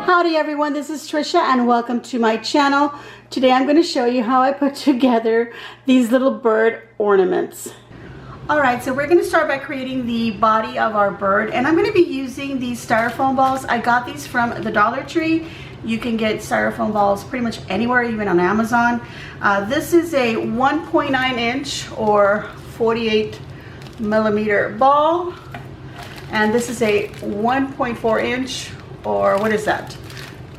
Howdy everyone, this is Trisha and welcome to my channel. Today I'm going to show you how I put together these little bird ornaments. Alright, so we're going to start by creating the body of our bird, and I'm going to be using these styrofoam balls. I got these from the Dollar Tree. You can get styrofoam balls pretty much anywhere, even on Amazon. This is a 1.9 inch or 48 millimeter ball, and this is a 1.4 inch or what is that,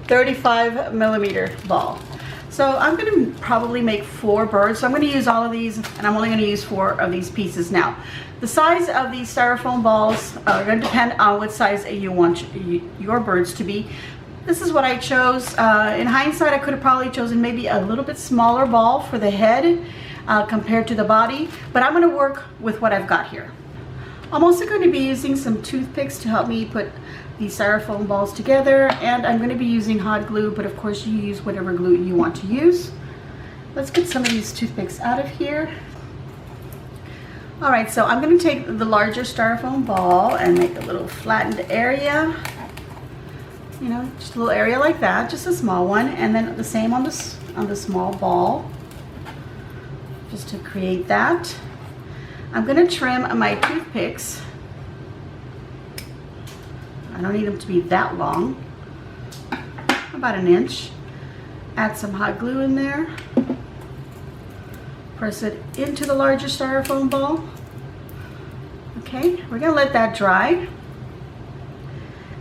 35 millimeter ball. So I'm going to probably make 4 birds. So I'm going to use all of these, and I'm only going to use 4 of these pieces. Now, the size of these styrofoam balls are going to depend on what size you want your birds to be. This is what I chose. In hindsight, I could have probably chosen maybe a little bit smaller ball for the head compared to the body, but I'm going to work with what I've got here. I'm also going to be using some toothpicks to help me put these styrofoam balls together, and I'm going to be using hot glue, but of course you use whatever glue you want to use. Let's get some of these toothpicks out of here. Alright, so I'm going to take the larger styrofoam ball and make a little flattened area. You know, just a little area like that, just a small one, and then the same on the small ball, just to create that. I'm going to trim my toothpicks. I don't need them to be that long, about an inch. Add some hot glue in there. Press it into the larger styrofoam ball. Okay, we're going to let that dry.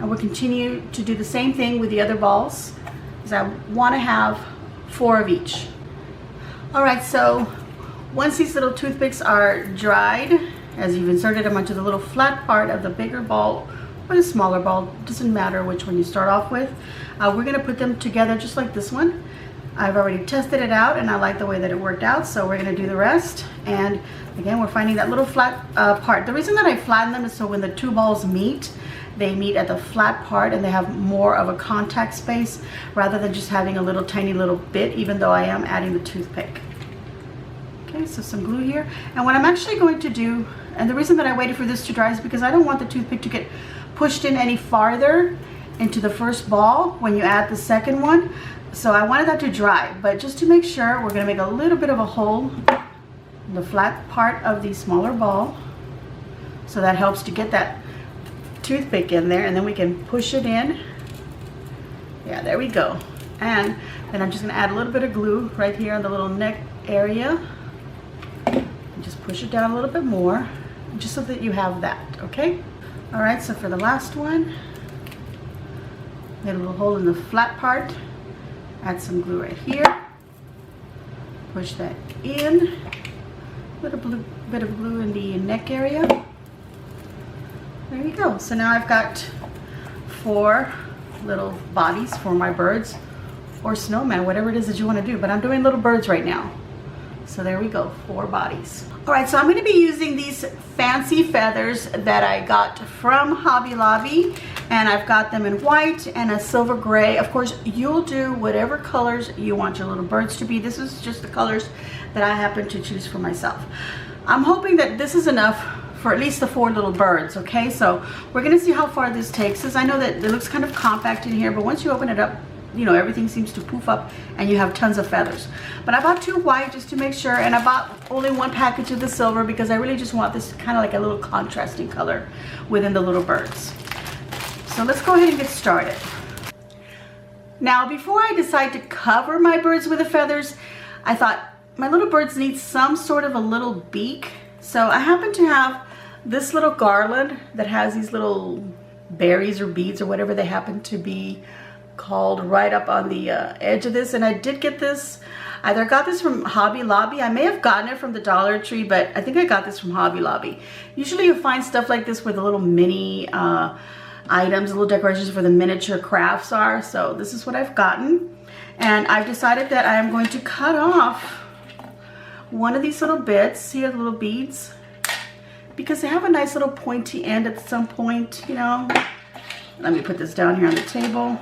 And we'll continue to do the same thing with the other balls, because I want to have 4 of each. Alright, so once these little toothpicks are dried, as you've inserted them onto the little flat part of the bigger ball or the smaller ball, doesn't matter which one you start off with, we're going to put them together just like this one. I've already tested it out and I like the way that it worked out, so we're going to do the rest. And again, we're finding that little flat part. The reason that I flatten them is so when the 2 balls meet, they meet at the flat part and they have more of a contact space rather than just having a little tiny little bit, even though I am adding the toothpick. Okay, so some glue here. And what I'm actually going to do, and the reason that I waited for this to dry is because I don't want the toothpick to get pushed in any farther into the first ball when you add the second one. So I wanted that to dry, but just to make sure, we're going to make a little bit of a hole in the flat part of the smaller ball. So that helps to get that toothpick in there, and then we can push it in. Yeah, there we go. And then I'm just going to add a little bit of glue right here on the little neck area. And just push it down a little bit more, just so that you have that, okay? Alright, so for the last one, get a little hole in the flat part. Add some glue right here. Push that in. A little bit of glue in the neck area. There you go. So now I've got 4 little bodies for my birds, or snowman, whatever it is that you want to do. But I'm doing little birds right now. So there we go, 4 bodies. Alright, so I'm going to be using these fancy feathers that I got from Hobby Lobby. And I've got them in white and a silver gray. Of course, you'll do whatever colors you want your little birds to be. This is just the colors that I happen to choose for myself. I'm hoping that this is enough for at least the 4 little birds, okay? So we're going to see how far this takes us. I know that it looks kind of compact in here, but once you open it up, you know, everything seems to poof up and you have tons of feathers. But I bought 2 white just to make sure, and I bought only 1 package of the silver because I really just want this kind of like a little contrasting color within the little birds. So let's go ahead and get started. Now, before I decide to cover my birds with the feathers, I thought my little birds need some sort of a little beak. So I happen to have this little garland that has these little berries or beads or whatever they happen to be called right up on the edge of this. And I did get this, either got this from Hobby Lobby. I may have gotten it from the Dollar Tree, but I think I got this from Hobby Lobby. Usually you find stuff like this where the little mini items, little decorations for the miniature crafts are. So this is what I've gotten, and I've decided that I am going to cut off one of these little bits. See the little beads, because they have a nice little pointy end at some point, you know. Let me put this down here on the table.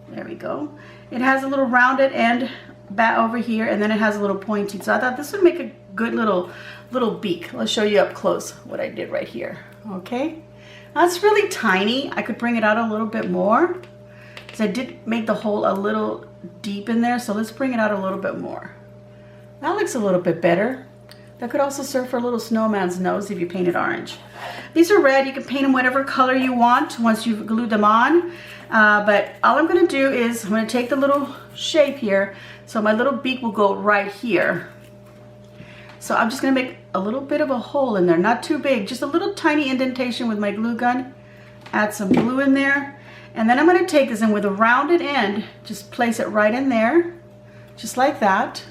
There we go. It has a little rounded end back over here, and then it has a little pointy. So I thought this would make a good little beak. Let's show you up close what I did right here. Okay. That's really tiny. I could bring it out a little bit more. because I did make the hole a little deep in there, so let's bring it out a little bit more. That looks a little bit better. That could also serve for a little snowman's nose if you paint it orange. These are red. You can paint them whatever color you want once you've glued them on. But all I'm going to do is I'm going to take the little shape here, so my little beak will go right here. So I'm just going to make a little bit of a hole in there, not too big, just a little tiny indentation with my glue gun. Add some glue in there, and then I'm going to take this and with a rounded end, just place it right in there, just like that,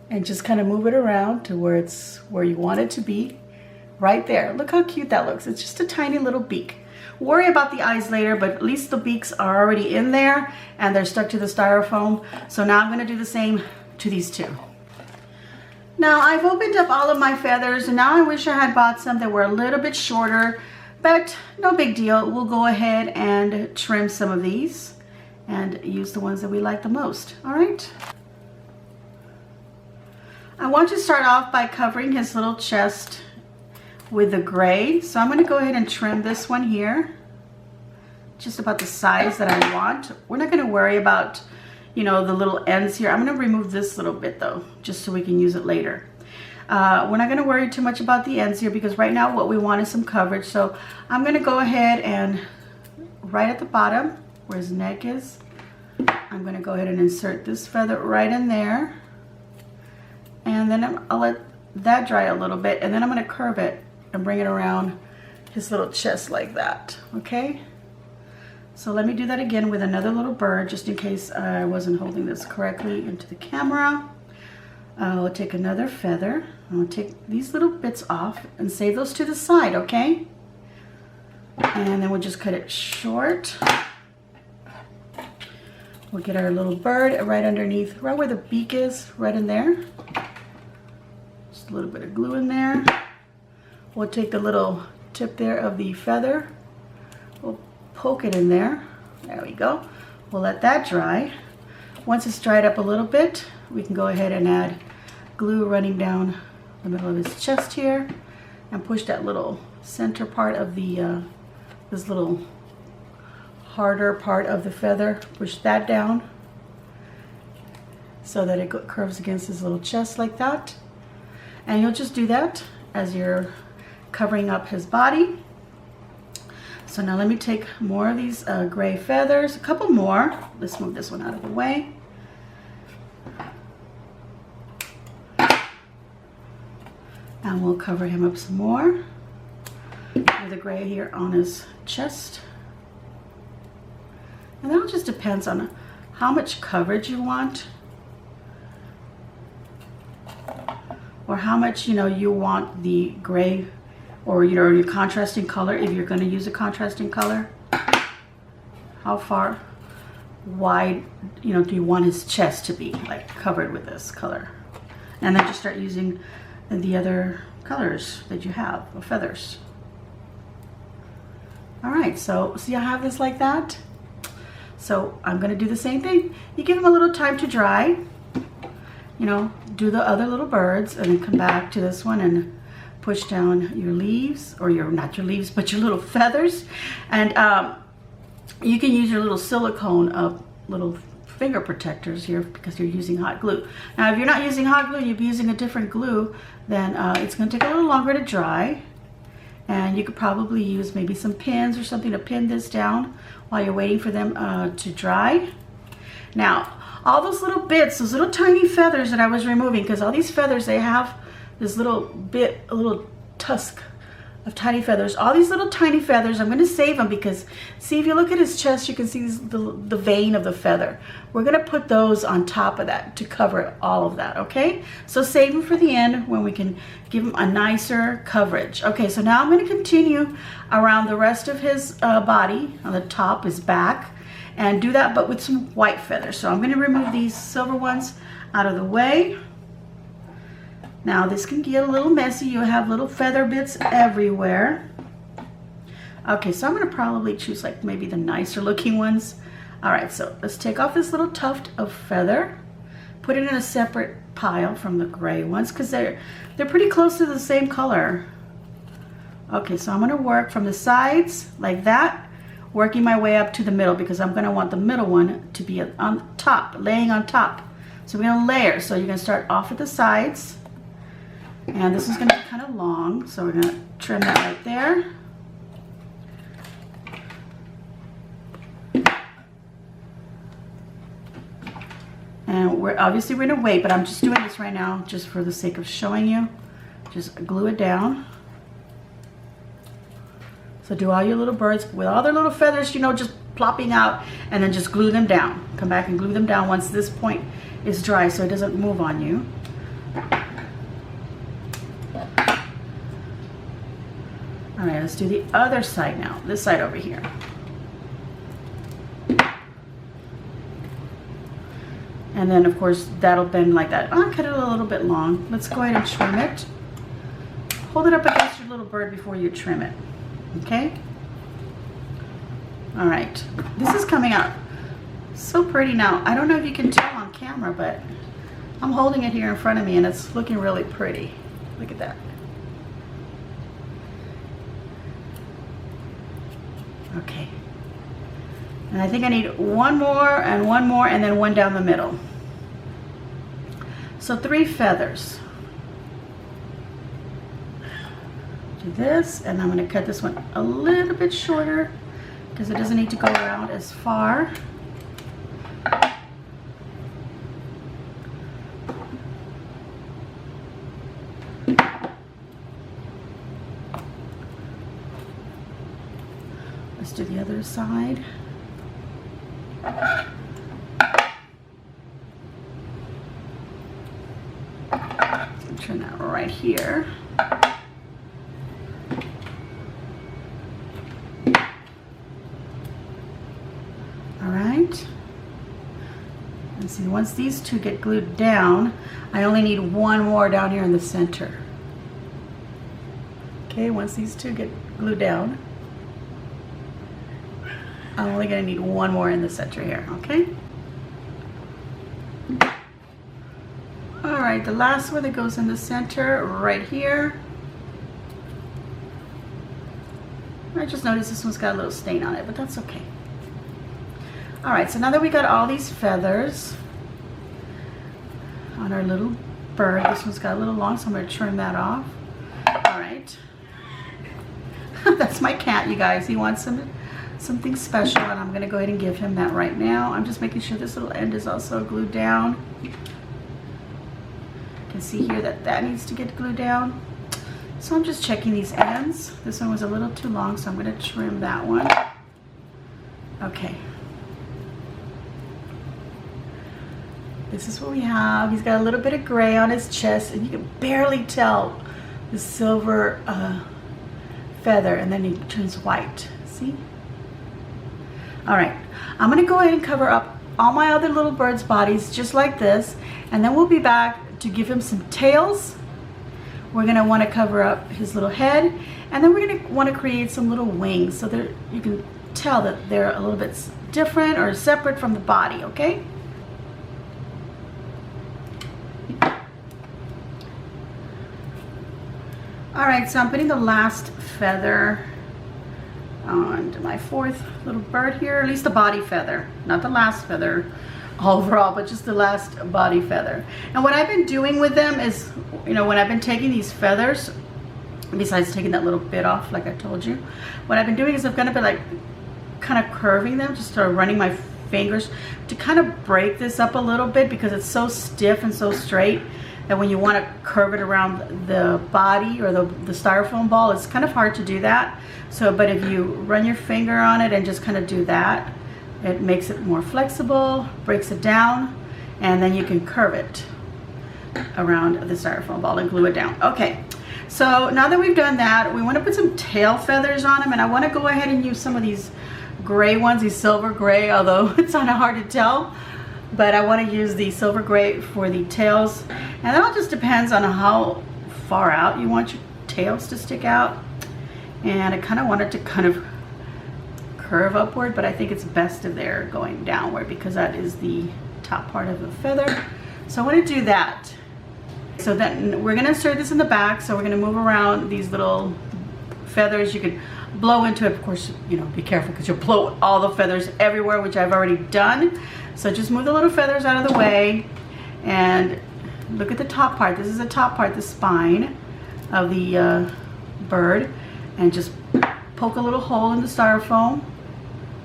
and just kind of move it around to where it's where you want it to be, right there. Look how cute that looks. It's just a tiny little beak. Worry about the eyes later, but at least the beaks are already in there and they're stuck to the styrofoam. So now I'm going to do the same to these two. Now I've opened up all of my feathers, and now I wish I had bought some that were a little bit shorter, but no big deal. We'll go ahead and trim some of these and use the ones that we like the most. All right. I want to start off by covering his little chest with the gray. So I'm going to go ahead and trim this one here, just about the size that I want. We're not going to worry about, you know, the little ends here. I'm going to remove this little bit though, just so we can use it later. We're not going to worry too much about the ends here because right now what we want is some coverage. So I'm going to go ahead and right at the bottom where his neck is, I'm going to go ahead and insert this feather right in there. And then I'll let that dry a little bit, and then I'm going to curve it and bring it around his little chest like that. Okay? So let me do that again with another little bird, just in case I wasn't holding this correctly into the camera. I'll take another feather. I'll take these little bits off and save those to the side, okay? And then we'll just cut it short. We'll get our little bird right underneath, right where the beak is, right in there. Just a little bit of glue in there. We'll take the little tip there of the feather. We'll poke it in there. There we go. We'll let that dry. Once it's dried up a little bit, we can go ahead and add glue running down the middle of his chest here and push that little center part of the, this little harder part of the feather, push that down so that it curves against his little chest like that. And you'll just do that as you're covering up his body. So now let me take more of these gray feathers, a couple more. Let's move this one out of the way. And we'll cover him up some more with the gray here on his chest. And that just depends on how much coverage you want, or how much, you know, you want the gray, or, you know, your contrasting color, if you're going to use a contrasting color. How far wide, you know, do you want his chest to be, like, covered with this color? And then just start using the other colors that you have of feathers. All right, so see, I have this like that. So I'm going to do the same thing. You give them a little time to dry, you know, do the other little birds, and then come back to this one and push down your leaves, or your, not your leaves, but your little feathers. And you can use your little silicone little finger protectors here because you're using hot glue. Now, if you're not using hot glue, you'll be using a different glue, then it's going to take a little longer to dry. And you could probably use maybe some pins or something to pin this down while you're waiting for them to dry. Now, all those little bits, those little tiny feathers that I was removing, because all these feathers, they have this little bit, a little tusk of tiny feathers. All these little tiny feathers, I'm going to save them because, see, if you look at his chest, you can see the vein of the feather. We're going to put those on top of that to cover all of that, okay? So save them for the end when we can give him a nicer coverage. Okay, so now I'm going to continue around the rest of his body, on the top, his back, and do that but with some white feathers. So I'm going to remove these silver ones out of the way. Now this can get a little messy. You'll have little feather bits everywhere. Okay, so I'm going to probably choose like maybe the nicer looking ones. All right, so let's take off this little tuft of feather, put it in a separate pile from the gray ones because they're pretty close to the same color. Okay, so I'm going to work from the sides like that, working my way up to the middle because I'm going to want the middle one to be on top, laying on top. So we're going to layer. So you're going to start off at the sides. And this is going to be kind of long, so we're going to trim that right there. And we're going to wait, but I'm just doing this right now just for the sake of showing you. Just glue it down. So do all your little birds with all their little feathers, you know, just plopping out, and then just glue them down. Come back and glue them down once this point is dry so it doesn't move on you. All right, let's do the other side now. This side over here. And then of course that'll bend like that. I'll cut it a little bit long. Let's go ahead and trim it. Hold it up against your little bird before you trim it. Okay? All right, this is coming out so pretty now. I don't know if you can tell on camera, but I'm holding it here in front of me and it's looking really pretty. Look at that. Okay, and I think I need one more and then one down the middle. So 3 feathers. Do this, and I'm going to cut this one a little bit shorter because it doesn't need to go around as far. Let's do the other side. Turn that right here. All right. And see, once these 2 get glued down, I only need one more down here in the center. Okay, once these 2 get glued down, I'm only going to need one more in the center here, okay? All right, the last one that goes in the center right here. I just noticed this one's got a little stain on it, but that's okay. All right, so now that we got all these feathers on our little bird, this one's got a little long, so I'm going to trim that off. All right. That's my cat, you guys. He wants something special, and I'm going to go ahead and give him that right now. I'm just making sure this little end is also glued down. You can see here that that needs to get glued down. So I'm just checking these ends. This one was a little too long, so I'm going to trim that one. Okay. This is what we have. He's got a little bit of gray on his chest, and you can barely tell the silver feather, and then he turns white. See? All right, I'm gonna go ahead and cover up all my other little birds' bodies just like this, and then we'll be back to give him some tails. We're gonna wanna cover up his little head, and then we're gonna wanna create some little wings so that you can tell that they're a little bit different or separate from the body, okay? All right, so I'm putting the last feather onto my 4th little bird here, at least the body feather, not the last feather overall, but just the last body feather. And what I've been doing with them is, you know, when I've been taking these feathers, besides taking that little bit off like I told you, what I've been doing is I've kind of been like kind of curving them, just sort of running my fingers to kind of break this up a little bit because it's so stiff and so straight that when you want to curve it around the body or the styrofoam ball, it's kind of hard to do that. So, but if you run your finger on it and just kind of do that, it makes it more flexible, breaks it down, and then you can curve it around the styrofoam ball and glue it down. Okay, so now that we've done that, we want to put some tail feathers on them, and I want to go ahead and use some of these gray ones, these silver gray, although it's kind of hard to tell. But I want to use the silver gray for the tails, and that all just depends on how far out you want your tails to stick out. And I kind of want it to kind of curve upward, but I think it's best if they're going downward because that is the top part of the feather. So I want to do that. So then we're going to insert this in the back, so we're going to move around these little feathers. You could blow into it. Of course, you know, be careful because you'll blow all the feathers everywhere, which I've already done. So just move the little feathers out of the way and look at the top part. This is the top part, the spine of the bird, and just poke a little hole in the styrofoam,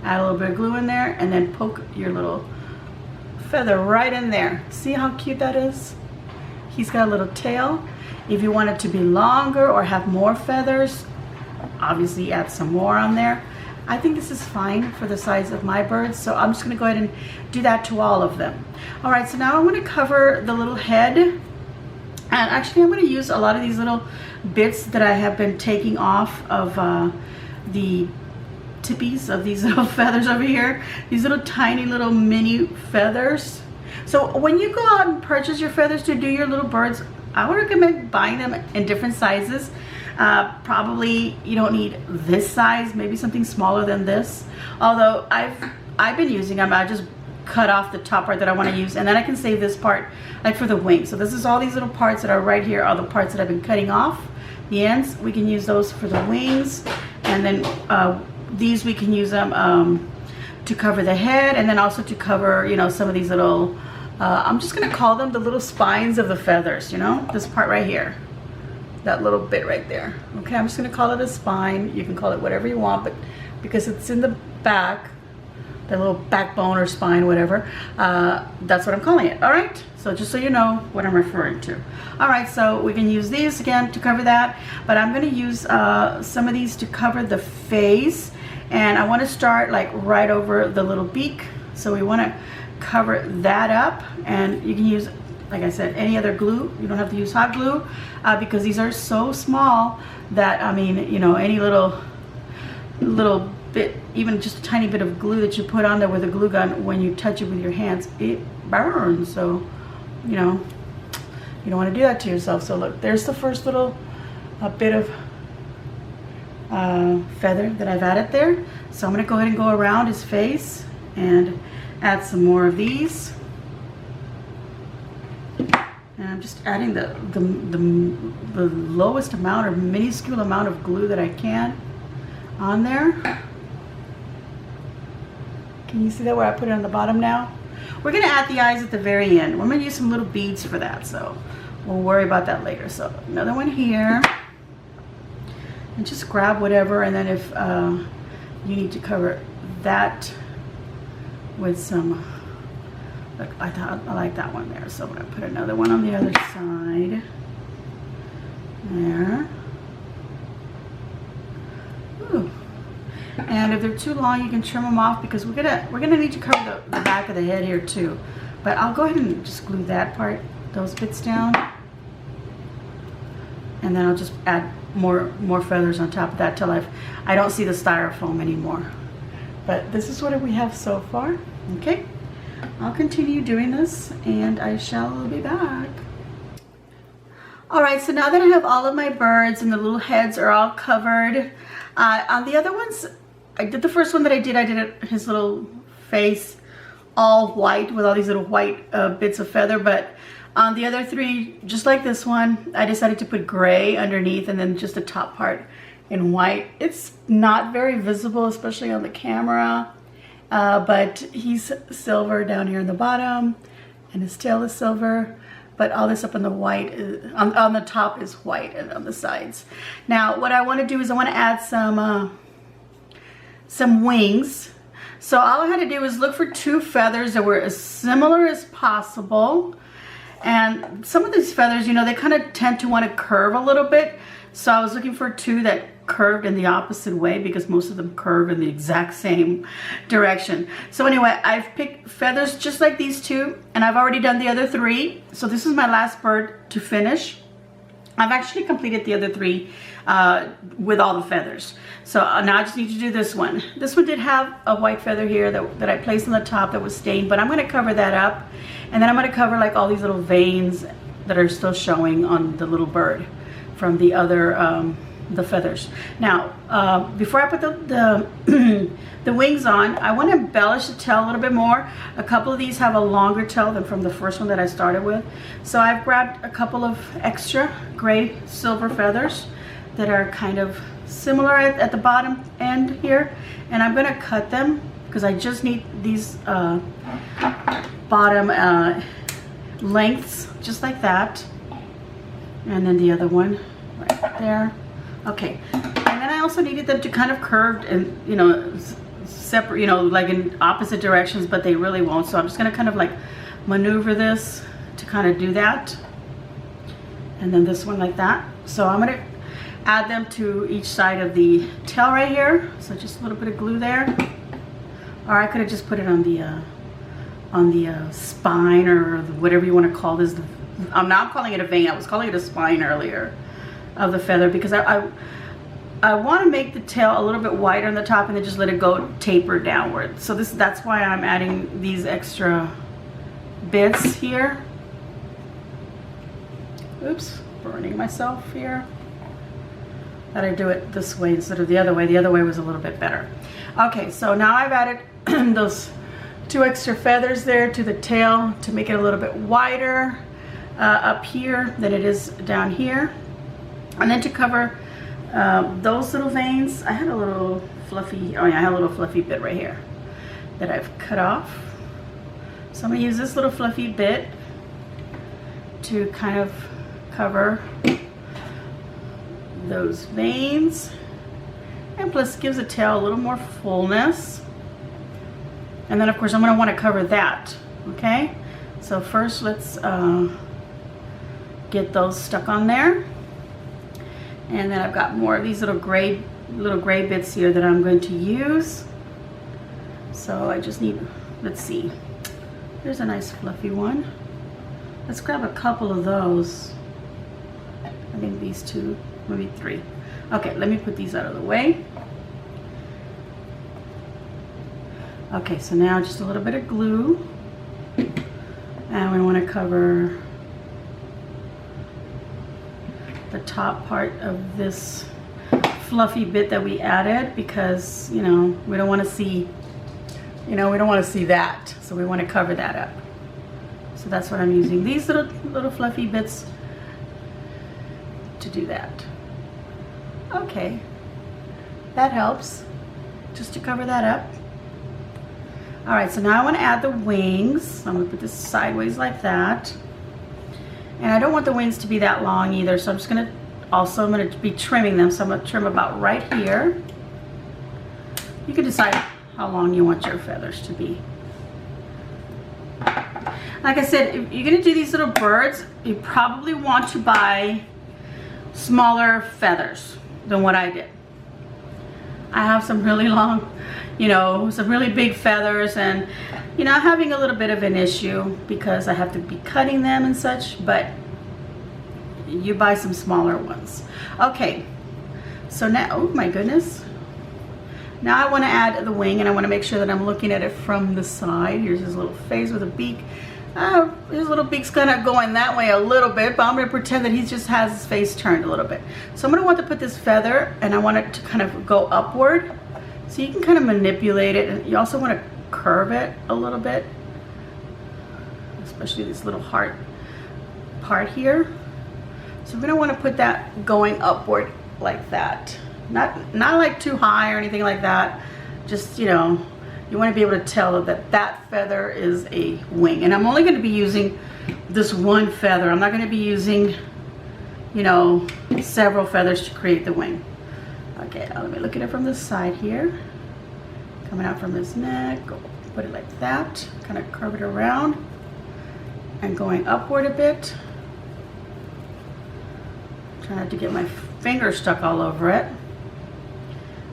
add a little bit of glue in there, and then poke your little feather right in there. See how cute that is? He's got a little tail. If you want it to be longer or have more feathers, obviously add some more on there. I think this is fine for the size of my birds, so I'm just going to go ahead and do that to all of them. All right, so now I'm going to cover the little head, and actually I'm going to use a lot of these little bits that I have been taking off of the tippies of these little feathers over here, these little tiny little mini feathers. So when you go out and purchase your feathers to do your little birds, I would recommend buying them in different sizes. Probably you don't need this size, maybe something smaller than this. Although I've been using them, I just cut off the top part that I want to use, and then I can save this part like for the wings. So this is all these little parts that are right here are the parts that I've been cutting off. The ends, we can use those for the wings, and then these we can use them to cover the head, and then also to cover, you know, some of these little I'm just gonna call them the little spines of the feathers, you know, this part right here, that little bit right there. Okay, I'm just gonna call it a spine. You can call it whatever you want, but because it's in the back, the little backbone or spine, whatever, that's what I'm calling it. All right, so just so you know what I'm referring to. All right, so we can use these again to cover that, but I'm gonna use some of these to cover the face, and I want to start like right over the little beak. So we want to cover that up, and you can use, like I said, any other glue. You don't have to use hot glue because these are so small that, I mean, you know, any little bit, even just a tiny bit of glue that you put on there with a glue gun, when you touch it with your hands, it burns. So, you know, you don't want to do that to yourself. So look, there's the first little bit of feather that I've added there. So I'm going to go ahead and go around his face and add some more of these, and I'm just adding the lowest amount or minuscule amount of glue that I can on there. Can you see that where I put it on the bottom now? We're gonna add the eyes at the very end. We're gonna use some little beads for that, so we'll worry about that later. So another one here, and just grab whatever, and then if you need to cover that with some, look, I like that one there, so I'm going to put another one on the other side there. Ooh. And if they're too long, you can trim them off, because we're gonna need to cover the back of the head here too. But I'll go ahead and just glue that part, those bits down, and then I'll just add more feathers on top of that till I don't see the styrofoam anymore. But this is what we have so far. Okay, I'll continue doing this and I shall be back. All right, so now that I have all of my birds and the little heads are all covered, on the other ones, I did the first one that I did his little face all white with all these little white bits of feather, but on the other three, just like this one, I decided to put gray underneath and then just the top part in white. It's not very visible, especially on the camera, but he's silver down here in the bottom, and his tail is silver, but all this up on the white is, on the top is white, and on the sides. Now what I want to do is I want to add some wings. So all I had to do was look for two feathers that were as similar as possible, and some of these feathers, you know, they kind of tend to want to curve a little bit. So I was looking for two that curved in the opposite way, because most of them curve in the exact same direction. So anyway, I've picked feathers just like these two, and I've already done the other three. So this is my last bird to finish. I've actually completed the other three with all the feathers. So now I just need to do this one. This one did have a white feather here that I placed on the top that was stained, but I'm going to cover that up, and then I'm going to cover like all these little veins that are still showing on the little bird from the other the feathers. Now before I put the wings on, I want to embellish the tail a little bit more. A couple of these have a longer tail than from the first one that I started with, so I've grabbed a couple of extra gray silver feathers that are kind of similar at the bottom end here, and I'm gonna cut them because I just need these bottom lengths, just like that. And then the other one right there. Okay, and then I also needed them to kind of curve and, you know, separate, you know, like in opposite directions, but they really won't. So I'm just gonna kind of like maneuver this to kind of do that. And then this one like that. So I'm gonna add them to each side of the tail right here. So just a little bit of glue there. Or I could have just put it on the spine, or whatever you want to call this. I'm now calling it a vein. I was calling it a spine earlier of the feather, because I want to make the tail a little bit wider on the top and then just let it go taper downward. So that's why I'm adding these extra bits here. Oops, burning myself here. That I do it this way instead of the other way. The other way was a little bit better. Okay, so now I've added those 2 extra feathers there to the tail to make it a little bit wider up here than it is down here. And then to cover those little veins, I had a little fluffy, oh yeah, I have a little fluffy bit right here that I've cut off. So I'm gonna use this little fluffy bit to kind of cover those veins, and plus gives the tail a little more fullness. And then of course I'm going to want to cover that. Okay, so first let's get those stuck on there, and then I've got more of these little gray bits here that I'm going to use. So I just need, let's see, there's a nice fluffy one. Let's grab a couple of those. I think these 2, maybe 3. Okay, let me put these out of the way. Okay, so now just a little bit of glue, and we want to cover the top part of this fluffy bit that we added, because, you know, we don't want to see, you know, we don't want to see that, so we want to cover that up. So that's what I'm using, these little fluffy bits to do that. Okay, that helps just to cover that up. All right, so now I want to add the wings. I'm going to put this sideways like that. And I don't want the wings to be that long either, so I'm just going to, also I'm going to be trimming them. So I'm going to trim about right here. You can decide how long you want your feathers to be. Like I said, if you're going to do these little birds, you probably want to buy smaller feathers than what I did. I have some really long, you know, some really big feathers, and, you know, having a little bit of an issue because I have to be cutting them and such, but you buy some smaller ones. Okay, so now, oh my goodness. Now I want to add the wing, and I want to make sure that I'm looking at it from the side. Here's his little face with a beak. His little beak's kind of going that way a little bit, but I'm going to pretend that he just has his face turned a little bit. So I'm going to want to put this feather, and I want it to kind of go upward. So you can kind of manipulate it, and you also want to curve it a little bit, especially this little heart part here. So I'm going to want to put that going upward like that. Not like too high or anything like that. Just, you know, you want to be able to tell that that feather is a wing. And I'm only going to be using this one feather. I'm not going to be using, you know, several feathers to create the wing. Okay, now let me look at it from this side here. Coming out from his neck, put it like that. Kind of curve it around and going upward a bit. Trying not to get my finger stuck all over it.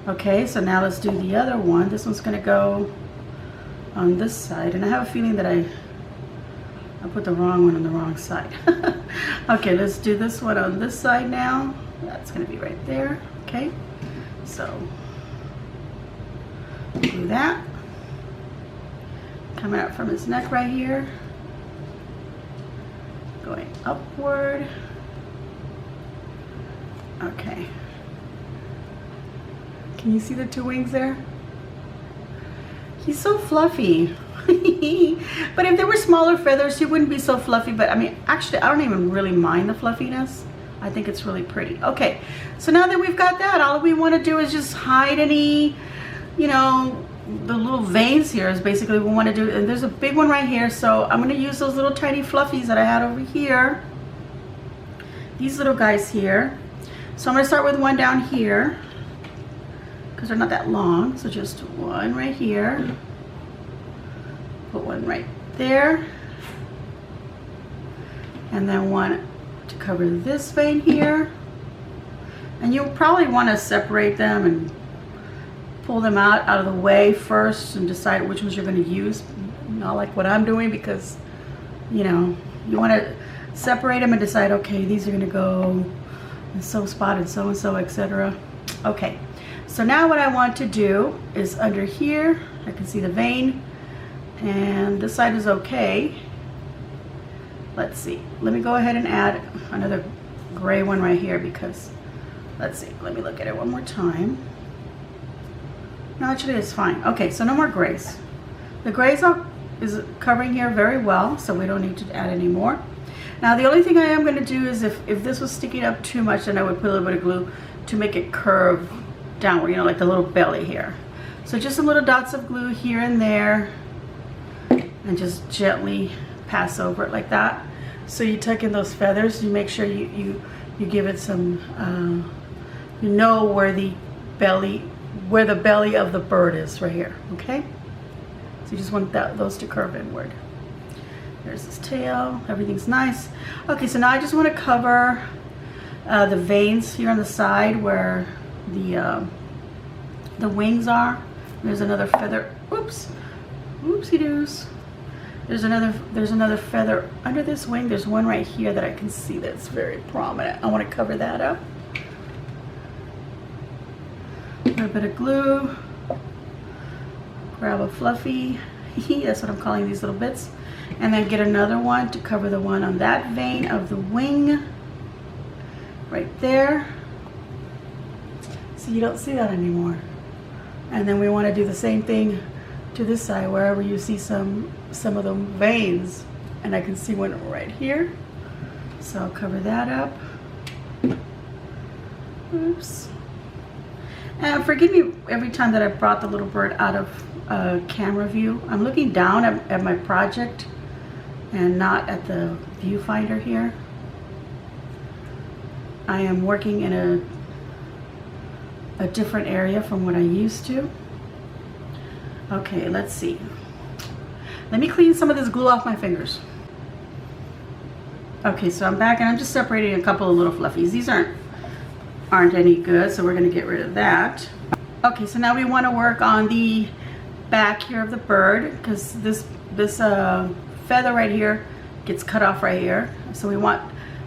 Okay, so now let's do the other one. This one's going to go on this side, and I have a feeling that I put the wrong one on the wrong side. Okay, let's do this one on this side now. That's going to be right there. Okay, so do that. Coming out from his neck right here, going upward. Okay. Can you see the two wings there? He's so fluffy. But if there were smaller feathers, he wouldn't be so fluffy. But I mean, actually, I don't even really mind the fluffiness. I think it's really pretty. Okay, so now that we've got that, all we want to do is just hide any, you know, the little veins here is basically what we want to do. And there's a big one right here, so I'm going to use those little tiny fluffies that I had over here. These little guys here. So I'm going to start with one down here because they're not that long. So just one right here. Put one right there. And then one to cover this vein here. And you'll probably want to separate them and pull them out of the way first and decide which ones you're going to use. Not like what I'm doing, because, you know, you want to separate them and decide, okay, these are going to go so spotted so and so, etc. Okay, so now what I want to do is under here, I can see the vein, and this side is okay. Let's see, let me go ahead and add another gray one right here, because let's see, let me look at it one more time. No, actually it's fine. Okay, so no more grays. The grays is covering here very well, so we don't need to add any more. Now the only thing I am going to do is if this was sticking up too much, then I would put a little bit of glue to make it curve downward, you know, like the little belly here. So just some little dots of glue here and there, and just gently pass over it like that. So you tuck in those feathers, you make sure you give it some, you know where the belly of the bird is right here, okay? So you just want those to curve inward. There's his tail, everything's nice. Okay, so now I just want to cover the veins here on the side where the wings are. There's another feather, oops, oopsie doos. There's another feather under this wing. There's one right here that I can see that's very prominent. I want to cover that up. A little bit of glue, grab a fluffy, that's what I'm calling these little bits, and then get another one to cover the one on that vein of the wing, right there, so you don't see that anymore. And then we want to do the same thing to this side, wherever you see some of the veins, and I can see one right here, so I'll cover that up. Oops. And forgive me every time that I brought the little bird out of camera view. I'm looking down at my project and not at the viewfinder here. I am working in a different area from what I used to. Okay, let's see. Let me clean some of this glue off my fingers. Okay, so I'm back and I'm just separating a couple of little fluffies. These aren't any good, so we're going to get rid of that. Okay, so now we want to work on the back here of the bird, because this feather right here gets cut off right here. So we want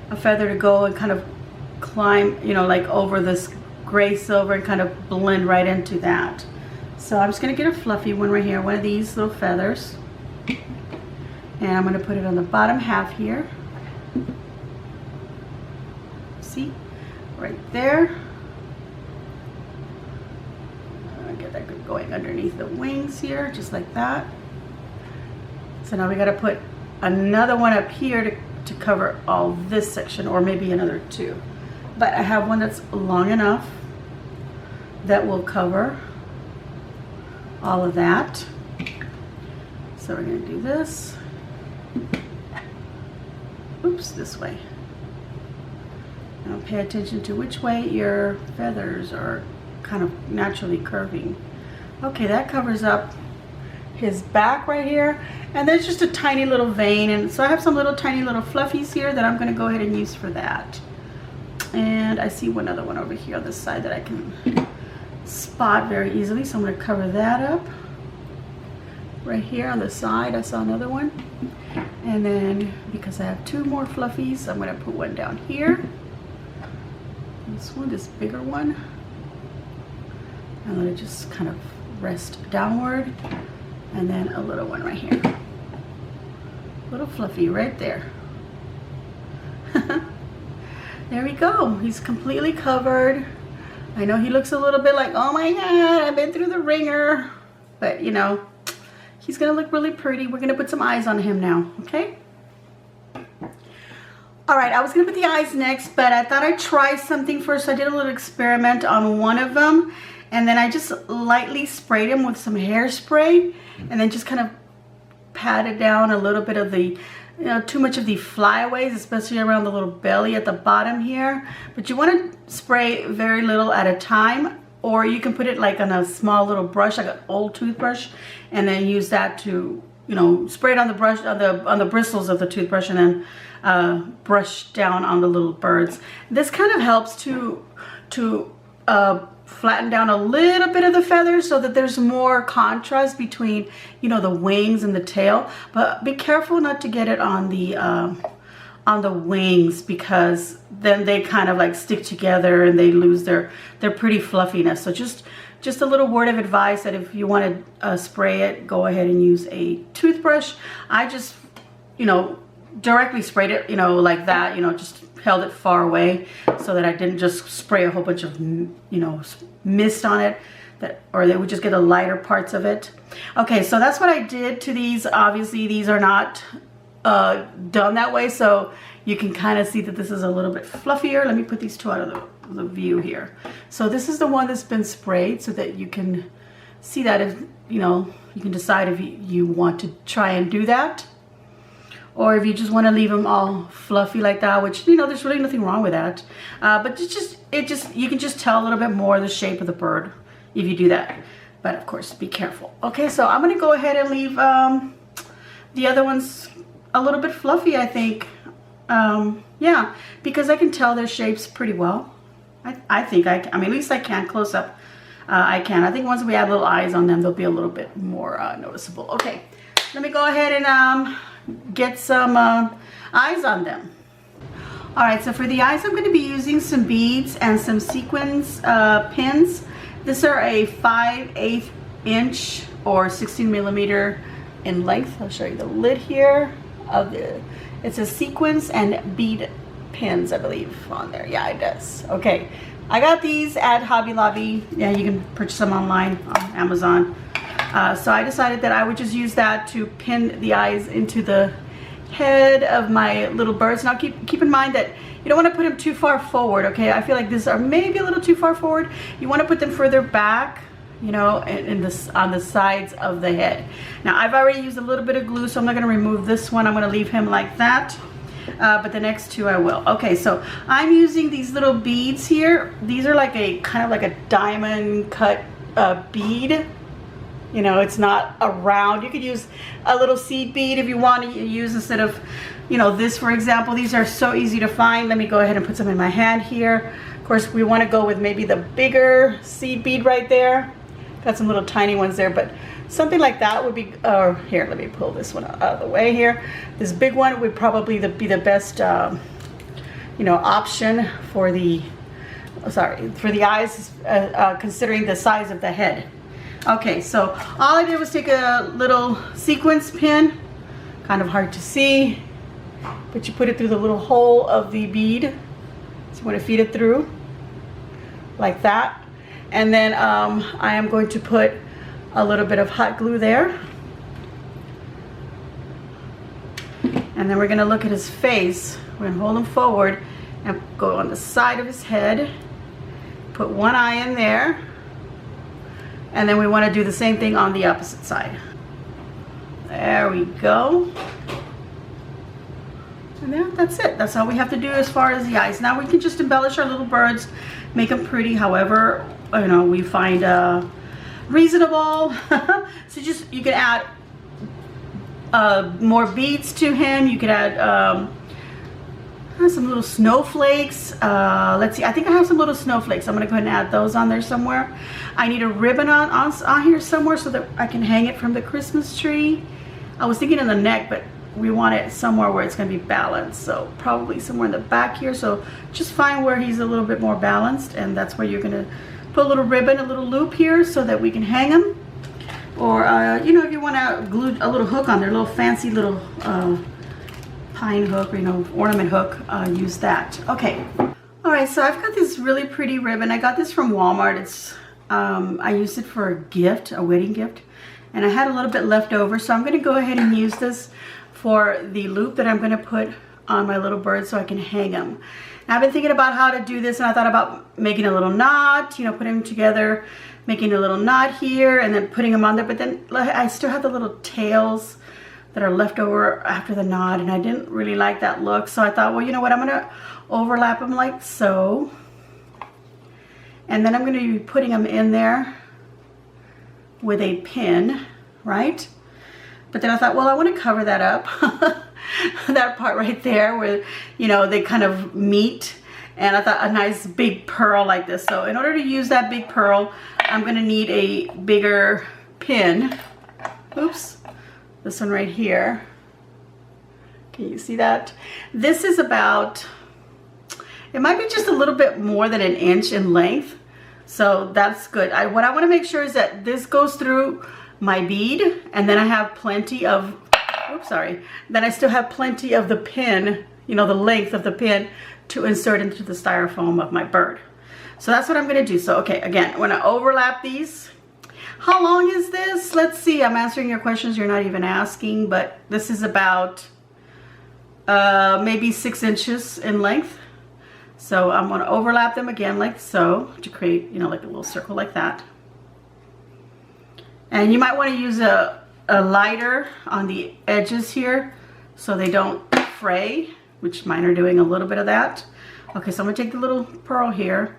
a feather to go and kind of climb, you know, like over this gray silver and kind of blend right into that. So I'm just going to get a fluffy one right here, one of these little feathers, and I'm going to put it on the bottom half here. See? Right there. Get that good going underneath the wings here, just like that. So now we got to put another one up here to cover all this section, or maybe another two. But I have one that's long enough that will cover all of that. So we're going to do this. Oops, this way. Now pay attention to which way your feathers are kind of naturally curving. Okay, that covers up his back right here, and there's just a tiny little vein, and so I have some little tiny little fluffies here that I'm going to go ahead and use for that. And I see one other one over here on this side that I can spot very easily, so I'm going to cover that up. Right here on the side I saw another one, and then because I have two more fluffies, I'm going to put one down here. This one, this bigger one, and let it just kind of rest downward, and then a little one right here, little fluffy right there. There we go. He's completely covered. I know he looks a little bit like, oh my god, I've been through the ringer, but you know, he's gonna look really pretty. We're gonna put some eyes on him now, okay? All right, I was gonna put the eyes next, but I thought I'd try something first. So I did a little experiment on one of them, and then I just lightly sprayed him with some hairspray, and then just kind of patted down a little bit of the, too much of the flyaways, especially around the little belly at the bottom here. But you want to spray very little at a time, or you can put it like on a small little brush, like an old toothbrush, and then use that to, spray it on the brush, on the bristles of the toothbrush, and then brush down on the little birds. This kind of helps to flatten down a little bit of the feathers so that there's more contrast between, the wings and the tail. But be careful not to get it on the wings, because then they kind of like stick together and they lose their pretty fluffiness. So just a little word of advice that if you want to spray it, go ahead and use a toothbrush. I just, directly sprayed it, like that, just held it far away so that I didn't just spray a whole bunch of, mist on it, or they would just get the lighter parts of it. Okay, so that's what I did to these. Obviously, these are not done that way, so you can kind of see that this is a little bit fluffier. Let me put these two out of the view here. So this is the one that's been sprayed, so that you can see that if, you can decide if you want to try and do that. Or if you just want to leave them all fluffy like that, which, there's really nothing wrong with that. But you can just tell a little bit more the shape of the bird if you do that. But of course, be careful. Okay, so I'm going to go ahead and leave the other ones a little bit fluffy, I think. Yeah, because I can tell their shapes pretty well. I think I mean, at least I can close up. I can. I think once we add little eyes on them, they'll be a little bit more noticeable. Okay, let me go ahead and get some eyes on them. All right, so for the eyes, I'm going to be using some beads and some sequins pins. These are a 5/8 inch or 16 millimeter in length. I'll show you the lid here of the. It's a sequins and bead pins, I believe, on there. Yeah, it does. Okay, I got these at Hobby Lobby. Yeah, you can purchase them online on Amazon. So I decided that I would just use that to pin the eyes into the head of my little birds. Now keep in mind that you don't want to put them too far forward, okay? I feel like these are maybe a little too far forward. You want to put them further back, on the sides of the head. Now I've already used a little bit of glue, so I'm not going to remove this one. I'm going to leave him like that. But the next two I will. Okay, so I'm using these little beads here. These are like a kind of like a diamond cut bead. It's not a round. You could use a little seed bead if you want to use instead of, this, for example. These are so easy to find. Let me go ahead and put some in my hand here. Of course, we want to go with maybe the bigger seed bead right there. Got some little tiny ones there, but something like that would be, here, let me pull this one out of the way here. This big one would probably be the best, option for the eyes, considering the size of the head. Okay, so all I did was take a little sequence pin, kind of hard to see, but you put it through the little hole of the bead. So you want to feed it through like that. And then I am going to put a little bit of hot glue there. And then we're going to look at his face. We're going to hold him forward and go on the side of his head. Put one eye in there. And then we want to do the same thing on the opposite side. There we go. And that's it. That's all we have to do as far as the eyes. Now we can just embellish our little birds, make them pretty however, we find reasonable. So you can add more beads to him. You could add some little snowflakes. Let's see, I think I have some little snowflakes. I'm gonna go ahead and add those on there somewhere. I need a ribbon on here somewhere so that I can hang it from the Christmas tree. I was thinking in the neck, but we want it somewhere where it's gonna be balanced. So probably somewhere in the back here. So just find where he's a little bit more balanced, and that's where you're gonna put a little ribbon, a little loop here so that we can hang him. Or, if you wanna glue a little hook on there, a little fancy little pine hook or ornament hook, use that. Okay, all right, so I've got this really pretty ribbon. I got this from Walmart. It's I used it for a gift, a wedding gift, and I had a little bit left over, so I'm going to go ahead and use this for the loop that I'm going to put on my little bird so I can hang them. And I've been thinking about how to do this, and I thought about making a little knot, you know, putting them together, making a little knot here, and then putting them on there. But then I still have the little tails that are left over after the knot, and I didn't really like that look. So I thought, well, you know what, I'm gonna overlap them like so. And then I'm gonna be putting them in there with a pin, right? But then I thought, well, I want to cover that up, that part right there where, you know, they kind of meet. And I thought a nice big pearl like this. So in order to use that big pearl, I'm going to need a bigger pin. Oops, this one right here. Can you see that? This is about, it might be just a little bit more than 1 inch in length. So that's good. What I want to make sure is that this goes through my bead, and then I have plenty of, oops, sorry, then I still have plenty of the pin, you know, the length of the pin to insert into the styrofoam of my bird. So that's what I'm going to do. So, okay, again, I'm going to overlap these. How long is this? Let's see. I'm answering your questions you're not even asking, but this is about maybe 6 inches in length. So I'm going to overlap them again like so to create, you know, like a little circle like that. And you might want to use a lighter on the edges here so they don't fray, which mine are doing a little bit of that. Okay, so I'm going to take the little pearl here,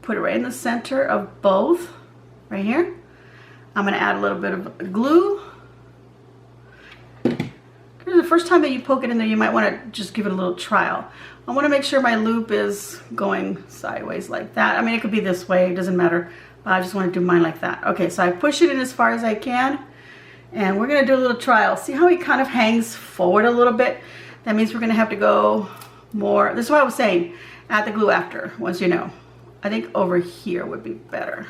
put it right in the center of both, right here. I'm going to add a little bit of glue. The first time that you poke it in there, you might want to just give it a little trial. I want to make sure my loop is going sideways like that. I mean, it could be this way, it doesn't matter. But I just want to do mine like that. Okay, so I push it in as far as I can. And we're going to do a little trial. See how he kind of hangs forward a little bit? That means we're going to have to go more. This is what I was saying. Add the glue after, once you know. I think over here would be better.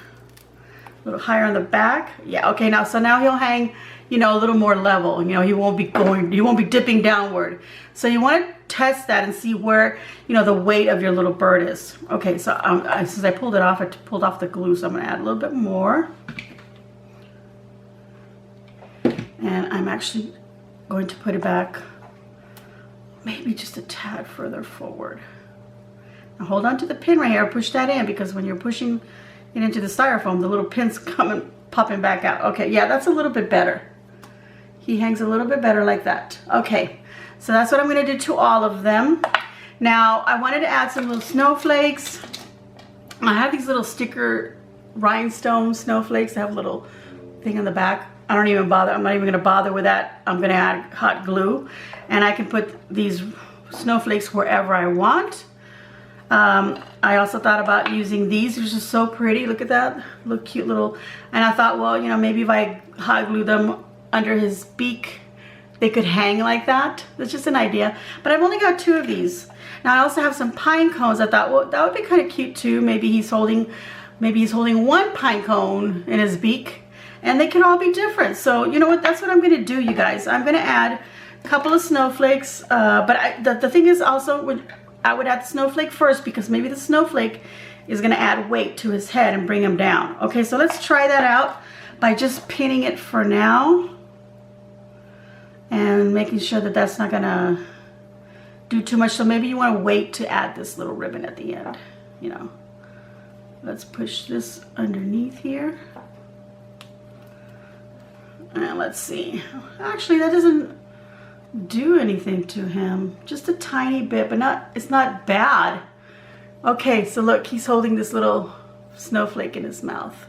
A little higher on the back. Yeah, okay, now, so now he'll hang, you know, a little more level. You know, he won't be dipping downward. So you want to test that and see where, you know, the weight of your little bird is. Okay, so since I pulled it off, I pulled off the glue, so I'm going to add a little bit more. And I'm actually going to put it back maybe just a tad further forward. Now hold on to the pin right here, push that in, because when you're pushing it into the styrofoam, the little pin's popping back out. Okay, yeah, that's a little bit better. He hangs a little bit better like that. Okay, so that's what I'm going to do to all of them. Now, I wanted to add some little snowflakes. I have these little sticker rhinestone snowflakes that have a little thing on the back. I don't even bother. I'm not even going to bother with that. I'm going to add hot glue. And I can put these snowflakes wherever I want. I also thought about using these. They're just so pretty. Look at that. Look cute little. And I thought, well, you know, maybe if I hot glue them under his beak, they could hang like that. That's just an idea. But I've only got 2 of these. Now I also have some pine cones. I thought, well, that would be kind of cute too. Maybe he's holding 1 pine cone in his beak, and they can all be different. So you know what? That's what I'm going to do, you guys. I'm going to add a couple of snowflakes. But the thing is also, I would add the snowflake first, because maybe the snowflake is going to add weight to his head and bring him down. Okay, so let's try that out by just pinning it for now. And making sure that that's not gonna do too much. So maybe you want to wait to add this little ribbon at the end, you know. Let's push this underneath here. And let's see. Actually, that doesn't do anything to him. Just a tiny bit, but it's not bad. Okay, so look, he's holding this little snowflake in his mouth.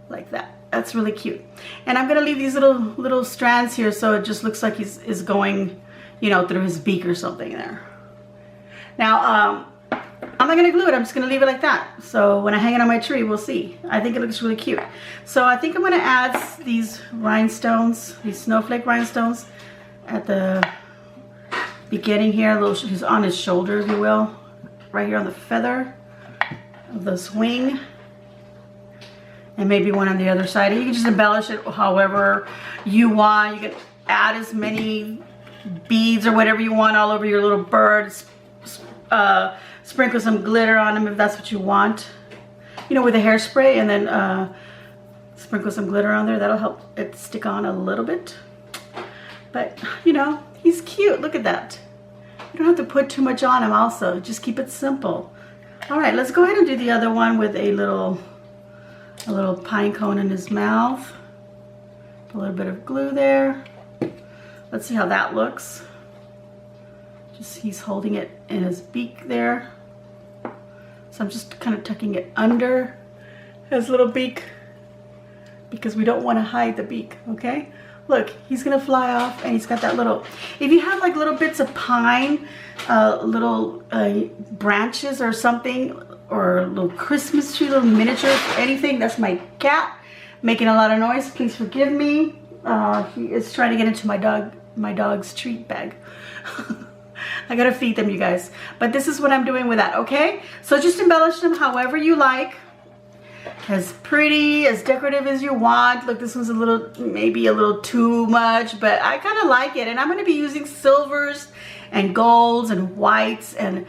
Like that. That's really cute. And I'm gonna leave these little strands here so it just looks like he's going, you know, through his beak or something there. Now, I'm not gonna glue it. I'm just gonna leave it like that. So when I hang it on my tree, we'll see. I think it looks really cute. So I think I'm gonna add these rhinestones, these snowflake rhinestones at the beginning here, on his shoulder, if you will, right here on the feather of this wing. And maybe one on the other side. You can just embellish it however you want. You can add as many beads or whatever you want all over your little bird. Sprinkle some glitter on them if that's what you want. You know, with a hairspray, and then sprinkle some glitter on there. That'll help it stick on a little bit. But, you know, he's cute. Look at that. You don't have to put too much on him also. Just keep it simple. All right, let's go ahead and do the other one with a little pine cone in his mouth. A little bit of glue there. Let's see how that looks. Just he's holding it in his beak there. So I'm just kind of tucking it under his little beak because we don't want to hide the beak, okay? Look, he's gonna fly off and he's got that little, if you have like little bits of pine, little branches or something, or a little Christmas tree, little miniatures, anything, that's my cat making a lot of noise. Please forgive me. He is trying to get into my dog's treat bag. I gotta feed them, you guys. But this is what I'm doing with that, okay? So just embellish them however you like. As pretty, as decorative as you want. Look, this one's maybe a little too much, but I kind of like it. And I'm gonna be using silvers and golds and whites and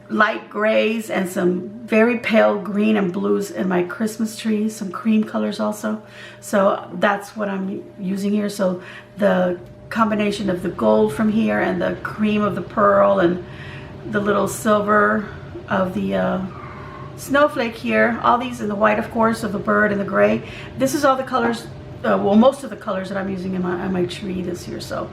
light grays and some very pale green and blues in my Christmas tree, some cream colors also. So that's what I'm using here. So the combination of the gold from here and the cream of the pearl and the little silver of the snowflake here, all these in the white, of course, of the bird and the gray. This is all the colors, well, most of the colors that I'm using in my tree this year. So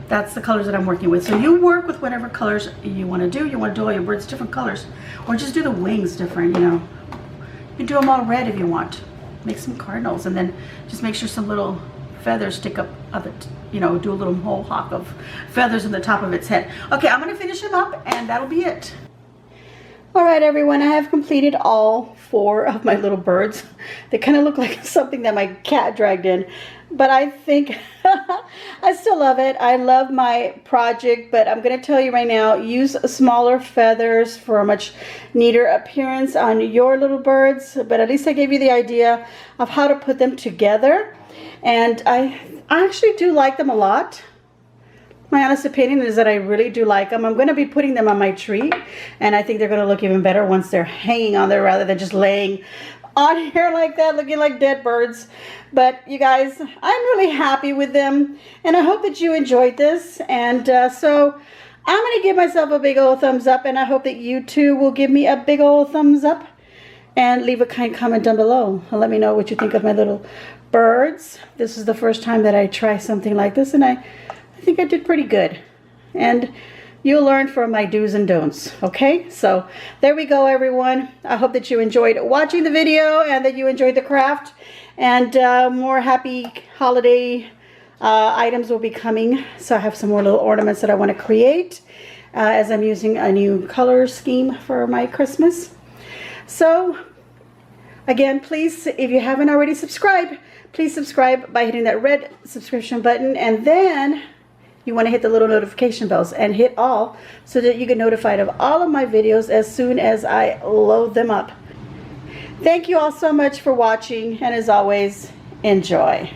that's the colors that I'm working with. So you work with whatever colors you want to do. You want to do all your birds different colors, or just do the wings different, you know. You can do them all red if you want. Make some cardinals, and then just make sure some little feathers stick up of it, you know, do a little mohawk of feathers in the top of its head. Okay, I'm going to finish him up, and that'll be it. All right, everyone, I have completed all 4 of my little birds. They kind of look like something that my cat dragged in, but I think I still love it. I love my project, but I'm going to tell you right now, use smaller feathers for a much neater appearance on your little birds, but at least I gave you the idea of how to put them together, and I actually do like them a lot. My honest opinion is that I really do like them. I'm going to be putting them on my tree, and I think they're going to look even better once they're hanging on there rather than just laying on here like that, looking like dead birds. But you guys, I'm really happy with them, and I hope that you enjoyed this. And so I'm going to give myself a big old thumbs up, and I hope that you too will give me a big old thumbs up and leave a kind comment down below. Let me know what you think of my little birds. This is the first time that I try something like this, and I think I did pretty good. And you'll learn from my do's and don'ts, okay? So there we go, everyone. I hope that you enjoyed watching the video and that you enjoyed the craft. And more happy holiday items will be coming. So I have some more little ornaments that I want to create as I'm using a new color scheme for my Christmas. So again, please, if you haven't already subscribed, please subscribe by hitting that red subscription button, and then you want to hit the little notification bells and hit all so that you get notified of all of my videos as soon as I load them up. Thank you all so much for watching, and as always, enjoy.